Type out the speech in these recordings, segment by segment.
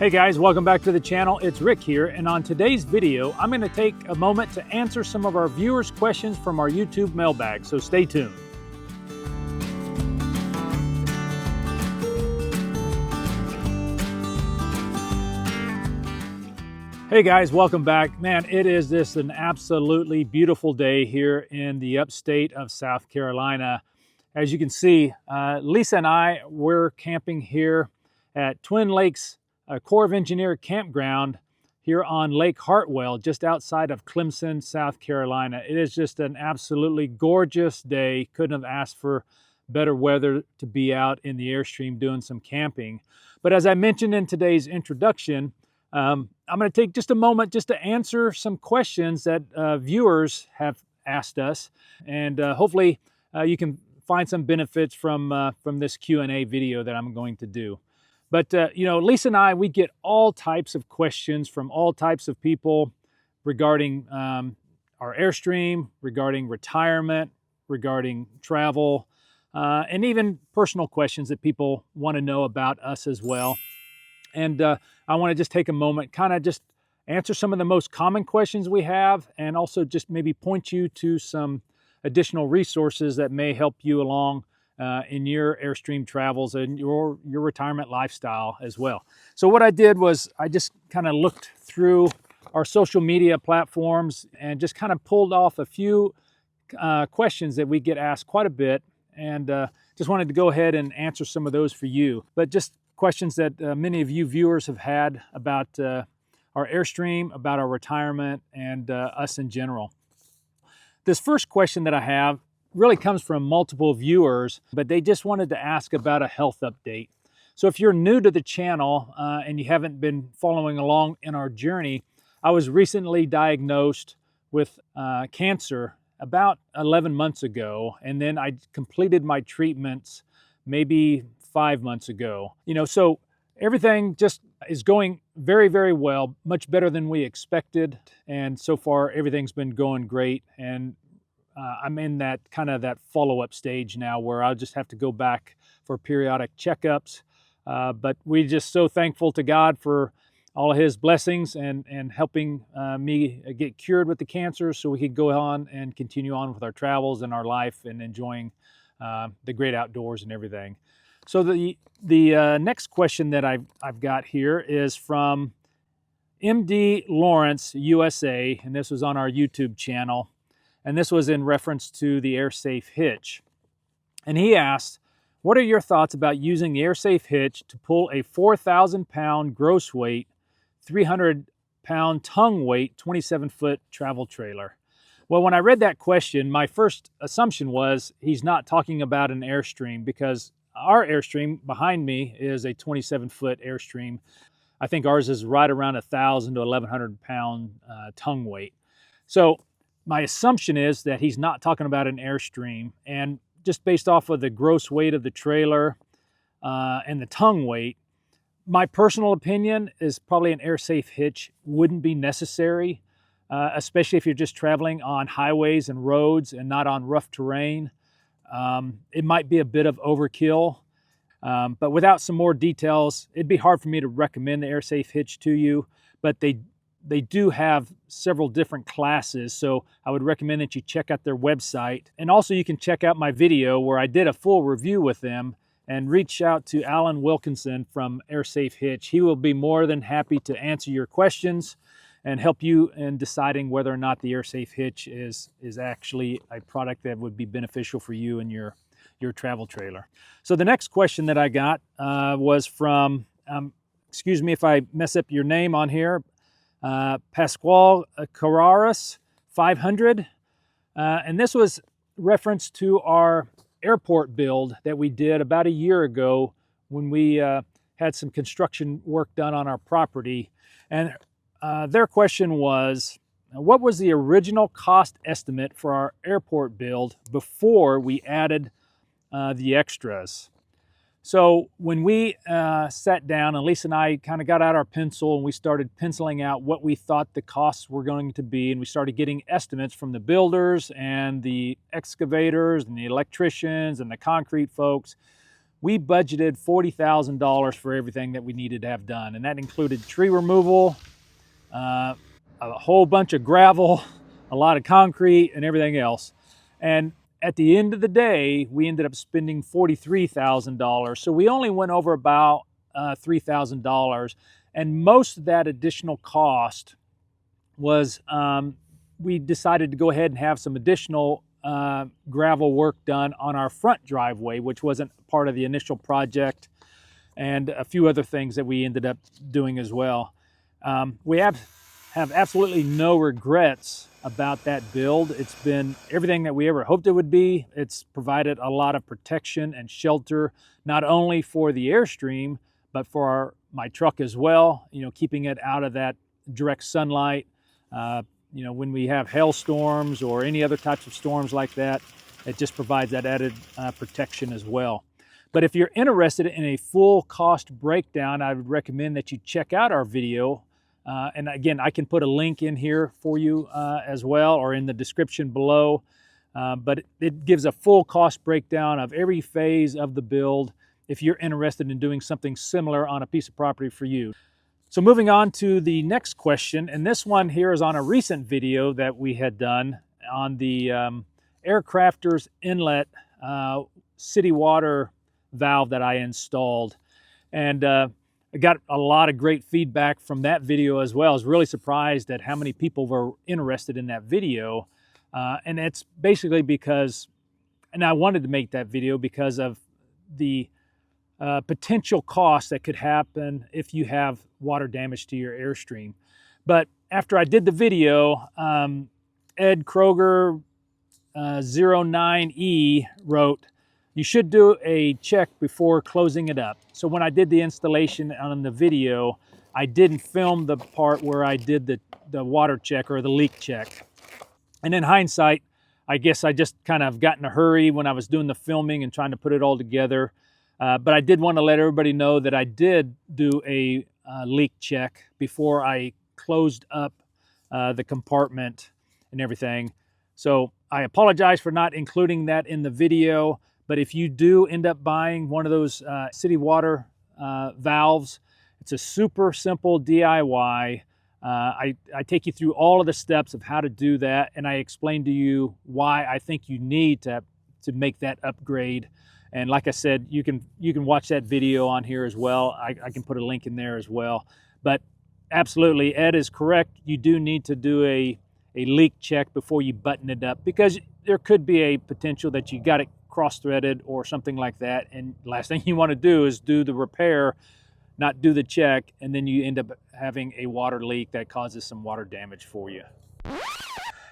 Hey guys, welcome back to the channel. It's Rick here, and on today's video, I'm going to take a moment to answer some of our viewers' questions from our YouTube mailbag, so stay tuned. Hey guys, welcome back. Man, it is just an absolutely beautiful day here in the upstate of South Carolina. As you can see, Lisa and we're camping here at Twin Lakes Corps of Engineer campground here on Lake Hartwell, just outside of Clemson, South Carolina. It is just an absolutely gorgeous day. Couldn't have asked for better weather to be out in the Airstream doing some camping. But as I mentioned in today's introduction, I'm going to take just a moment just to answer some questions that viewers have asked us, and hopefully you can find some benefits from this Q&A video that I'm going to do. But, you know, Lisa and we get all types of questions from all types of people regarding our Airstream, regarding retirement, regarding travel, and even personal questions that people want to know about us as well. And I want to just take a moment, kind of just answer some of the most common questions we have, and also just maybe point you to some additional resources that may help you along in your Airstream travels and your retirement lifestyle as well. So what I did was I just kind of looked through our social media platforms and just kind of pulled off a few questions that we get asked quite a bit, and just wanted to go ahead and answer some of those for you. But just questions that many of you viewers have had about our Airstream, about our retirement, and us in general. This first question that I have really comes from multiple viewers, but they just wanted to ask about a health update. So if you're new to the channel and you haven't been following along in our journey, I was recently diagnosed with cancer about 11 months ago, and then I completed my treatments maybe 5 months ago. You know, so everything just is going very, very well, much better than we expected, and so far everything's been going great. And I'm in that kind of that follow-up stage now where I'll just have to go back for periodic checkups. But we're just so thankful to God for all of his blessings and helping me get cured with the cancer so we could go on and continue on with our travels and our life and enjoying the great outdoors and everything. So the next question that I've got here is from MD Lawrence, USA, and this was on our YouTube channel. And this was in reference to the Airsafe hitch. And he asked, what are your thoughts about using the Airsafe hitch to pull a 4,000-pound gross weight, 300-pound tongue weight, 27-foot travel trailer? Well, when I read that question, my first assumption was he's not talking about an Airstream, because our Airstream behind me is a 27-foot Airstream. I think ours is right around 1,000 to 1,100-pound tongue weight. So my assumption is that he's not talking about an Airstream, and just based off of the gross weight of the trailer and the tongue weight, my personal opinion is probably an Airsafe hitch wouldn't be necessary, especially if you're just traveling on highways and roads and not on rough terrain. It might be a bit of overkill, but without some more details, it'd be hard for me to recommend the Airsafe hitch to you, but they do have several different classes, so I would recommend that you check out their website. And also you can check out my video where I did a full review with them, and reach out to Alan Wilkinson from Airsafe Hitch. He will be more than happy to answer your questions and help you in deciding whether or not the Airsafe Hitch is actually a product that would be beneficial for you and your travel trailer. So the next question that I got was from, excuse me if I mess up your name on here, Pascual Carraras 500, and this was reference to our airport build that we did about a year ago when we had some construction work done on our property. And their question was, what was the original cost estimate for our airport build before we added the extras? So when we sat down, and Lisa and I kind of got out our pencil and we started penciling out what we thought the costs were going to be, and we started getting estimates from the builders and the excavators and the electricians and the concrete folks, we budgeted $40,000 for everything that we needed to have done. And that included tree removal, a whole bunch of gravel, a lot of concrete, and everything else. And at the end of the day, we ended up spending $43,000. So we only went over about $3,000. And most of that additional cost was we decided to go ahead and have some additional gravel work done on our front driveway, which wasn't part of the initial project, and a few other things that we ended up doing as well. We have absolutely no regrets about that build. It's been everything that we ever hoped it would be. It's provided a lot of protection and shelter, not only for the Airstream, but for my truck as well, you know, keeping it out of that direct sunlight. You know, when we have hailstorms or any other types of storms like that, it just provides that added protection as well. But if you're interested in a full cost breakdown, I would recommend that you check out our video. And again, I can put a link in here for you as well, or in the description below. But it gives a full cost breakdown of every phase of the build if you're interested in doing something similar on a piece of property for you. So moving on to the next question, and this one here is on a recent video that we had done on the Aircrafter's inlet city water valve that I installed. And I got a lot of great feedback from that video as well. I was really surprised at how many people were interested in that video. And it's basically because, and I wanted to make that video because of the potential costs that could happen if you have water damage to your Airstream. But after I did the video, Ed Kroger 09E wrote, "You should do a check before closing it up." So when I did the installation on the video, I didn't film the part where I did the water check or the leak check. And in hindsight, I guess I just kind of got in a hurry when I was doing the filming and trying to put it all together. But I did want to let everybody know that I did do a leak check before I closed up the compartment and everything. So I apologize for not including that in the video. But if you do end up buying one of those city water valves, it's a super simple DIY. I take you through all of the steps of how to do that, and I explain to you why I think you need to make that upgrade. And like I said, you can watch that video on here as well. I can put a link in there as well. But absolutely, Ed is correct. You do need to do a leak check before you button it up, because there could be a potential that you got it cross-threaded or something like that. And last thing you want to do is do the repair, not do the check, and then you end up having a water leak that causes some water damage for you.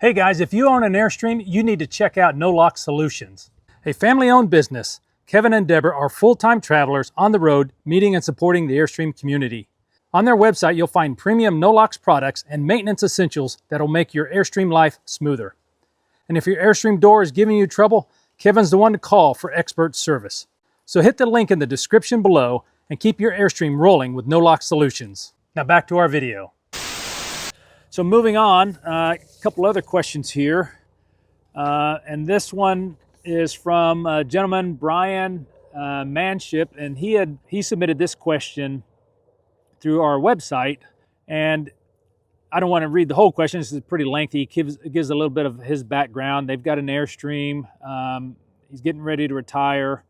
Hey guys, if you own an Airstream, you need to check out NoLox Solutions. A family-owned business, Kevin and Deborah are full-time travelers on the road, meeting and supporting the Airstream community. On their website, you'll find premium NoLox products and maintenance essentials that'll make your Airstream life smoother. And if your Airstream door is giving you trouble, Kevin's the one to call for expert service. So hit the link in the description below and keep your Airstream rolling with NoLox Solutions. Now back to our video. So moving on, a couple other questions here. And this one is from a gentleman, Brian Manship, and he submitted this question through our website. And I don't want to read the whole question. This is pretty lengthy. It gives a little bit of his background. They've got an Airstream. He's getting ready to retire.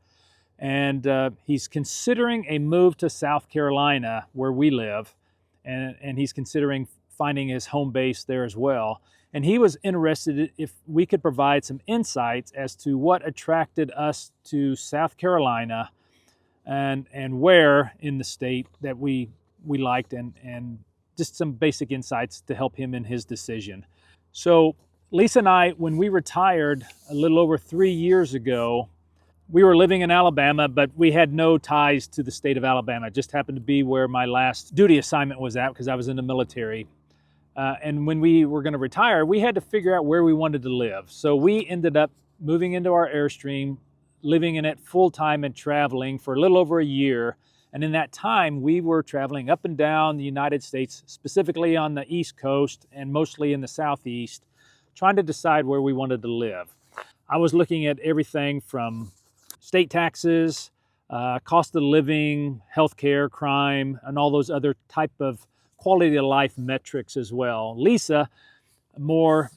And he's considering a move to South Carolina, where we live. And he's considering finding his home base there as well. And he was interested if we could provide some insights as to what attracted us to South Carolina and where in the state that we liked, and just some basic insights to help him in his decision. So Lisa and I, when we retired a little over 3 years ago, we were living in Alabama, but we had no ties to the state of Alabama. It just happened to be where my last duty assignment was at, because I was in the military. And when we were going to retire, we had to figure out where we wanted to live. So we ended up moving into our Airstream, living in it full time and traveling for a little over a year. And in that time, we were traveling up and down the United States, specifically on the East Coast and mostly in the Southeast, trying to decide where we wanted to live. I was looking at everything from state taxes, cost of living, healthcare, crime, and all those other type of quality of life metrics as well. Lisa, more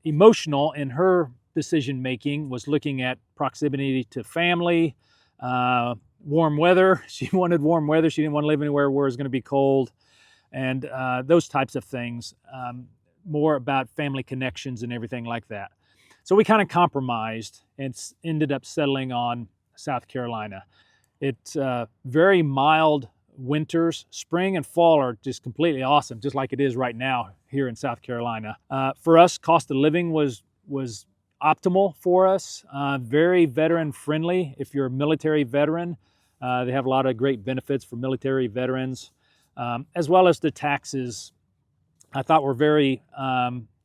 emotional in her decision making, was looking at proximity to family, warm weather. She wanted warm weather. She didn't want to live anywhere where it was going to be cold, and those types of things. More about family connections and everything like that. So we kind of compromised and ended up settling on South Carolina. It's very mild winters. Spring and fall are just completely awesome, just like it is right now here in South Carolina. For us, cost of living was optimal for us. Very veteran friendly. If you're a military veteran, they have a lot of great benefits for military veterans, as well as the taxes. I thought were very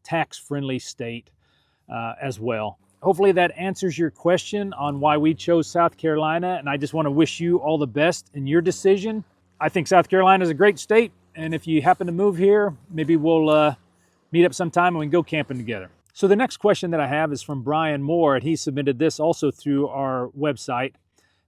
tax-friendly state as well. Hopefully that answers your question on why we chose South Carolina, and I just want to wish you all the best in your decision. I think South Carolina is a great state, and if you happen to move here, maybe we'll meet up sometime and we can go camping together. So the next question that I have is from Brian Moore, and he submitted this also through our website,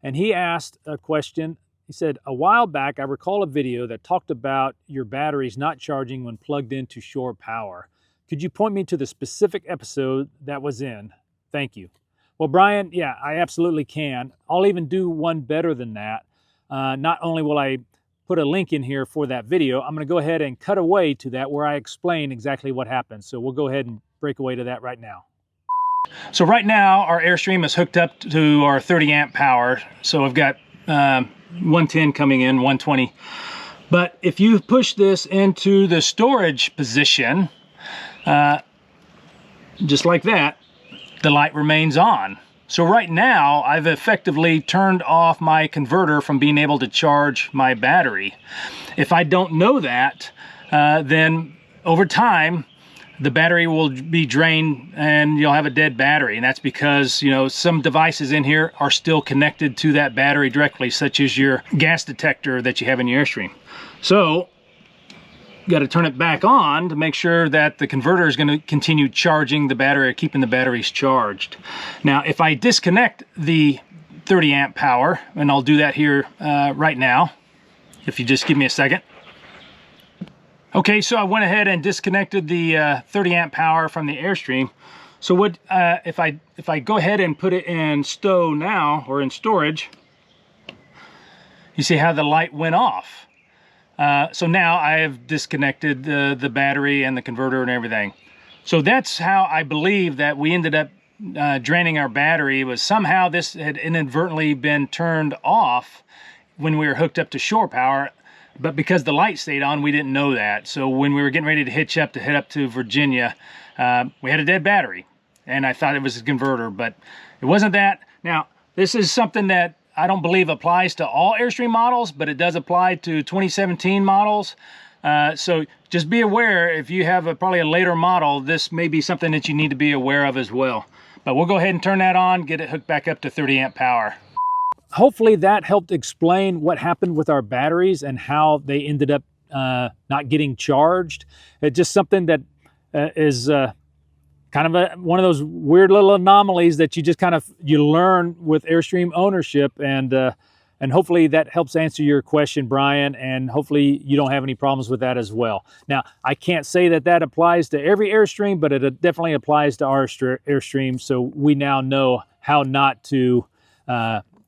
and he asked a question. He said, a while back, I recall a video that talked about your batteries not charging when plugged into shore power. Could you point me to the specific episode that was in? Thank you. Well, Brian, yeah, I absolutely can. I'll even do one better than that. Not only will I put a link in here for that video, I'm going to go ahead and cut away to that where I explain exactly what happened. So we'll go ahead and break away to that right now. So right now, our Airstream is hooked up to our 30 amp power. So I've got 110 coming in, 120. But if you push this into the storage position, just like that, the light remains on. So right now, I've effectively turned off my converter from being able to charge my battery. If I don't know that, then over time, the battery will be drained and you'll have a dead battery. And that's because, you know, some devices in here are still connected to that battery directly, such as your gas detector that you have in your Airstream. So you got to turn it back on to make sure that the converter is going to continue charging the battery or keeping the batteries charged. Now, if I disconnect the 30 amp power, and I'll do that here right now, if you just give me a second. Okay, so I went ahead and disconnected the 30 amp power from the Airstream. So what if I go ahead and put it in stow now, or in storage, you see how the light went off. So now I have disconnected the battery and the converter and everything. So that's how I believe that we ended up draining our battery, was somehow this had inadvertently been turned off when we were hooked up to shore power. But because the light stayed on, we didn't know that. So when we were getting ready to hitch up to head up to Virginia, we had a dead battery. And I thought it was a converter, but it wasn't that. Now, this is something that I don't believe applies to all Airstream models, but it does apply to 2017 models. So just be aware, if you have probably a later model, this may be something that you need to be aware of as well. But we'll go ahead and turn that on, get it hooked back up to 30 amp power. Hopefully that helped explain what happened with our batteries and how they ended up not getting charged. It's just something that is kind of one of those weird little anomalies that you just you learn with Airstream ownership, and hopefully that helps answer your question, Brian, and hopefully you don't have any problems with that as well. Now, I can't say that that applies to every Airstream, but it definitely applies to our Airstream, so we now know how not to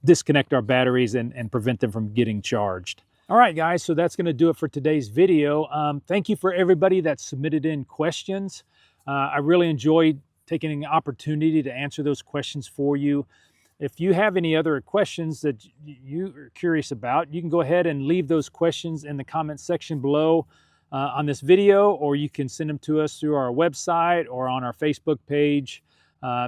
disconnect our batteries and prevent them from getting charged. All right, guys, so that's going to do it for today's video. Thank you for everybody that submitted in questions. I really enjoyed taking an opportunity to answer those questions for you. If you have any other questions that you are curious about, you can go ahead and leave those questions in the comment section below on this video, or you can send them to us through our website or on our Facebook page.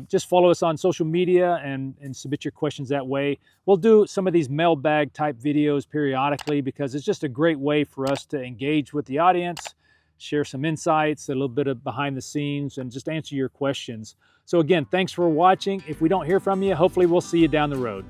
Just follow us on social media and submit your questions that way. We'll do some of these mailbag type videos periodically because it's just a great way for us to engage with the audience, share some insights, a little bit of behind the scenes, and just answer your questions. So again, thanks for watching. If we don't hear from you, hopefully we'll see you down the road.